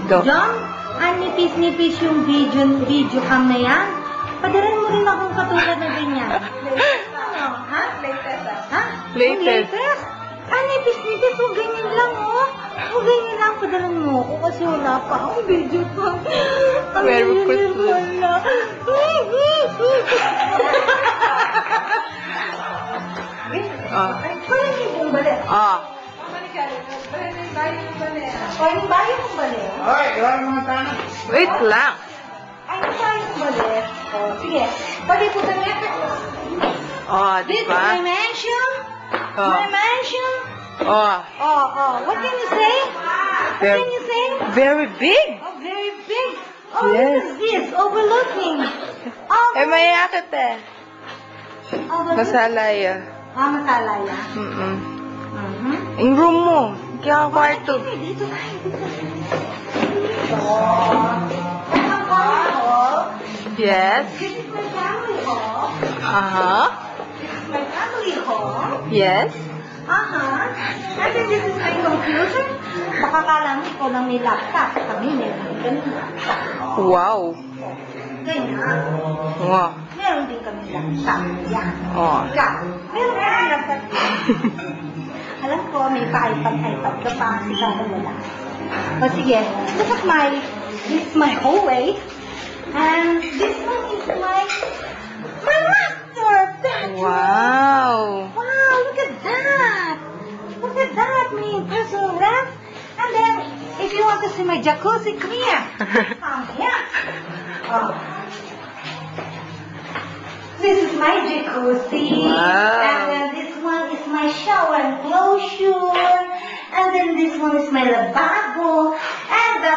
Go. John, nipis-nipis yung video cam na yan. Padalan mo rin akong katulad na ganyan. Ano? Ha? Latest Ha? Latest? Nipis-nipis. Huwag ganyan lang, oh. Huwag ganyan lang. Padalan mo ako kasi wala pa akong video cam. Merry Christmas. Pwede niyo kong bali. Pwede bayo kong bali. Hoy, gawin mo tayo. Wait lang. Ay, bayo kong bali. Sige. Pwede po kami. This is Diba? my mansion. My mansion. What can you say? What can you say? Very big. Oh, very big. Oh, Yes. what is this? Overlooking. Eh, may yakit eh. Overlooking. Masalaya. Masala yan. Yung room mo. Kaya kwarto. Dito tayo. Ang family hall. Yes. This is my family hall. This is my family hall. Yes. And then this is my computer. Baka kala mo ikaw lang may laptop. Kami meron din laptop. Wow. Ganyan. Wow. Meron din kami laptop. Yan. Ikaw, meron kami laptop. Alam ko, may pa-iPad ka pa. Ikaw na wala. O sige, look at this is my hallway. And this one is my master bedroom. Wow. Wow, look at that. Look at that, my personal ref. And then, if you want to see my jacuzzi, come here. Come here. This is my jacuzzi. Wow. And then this one is my shower enclosure. And then this one is my lavabo. And that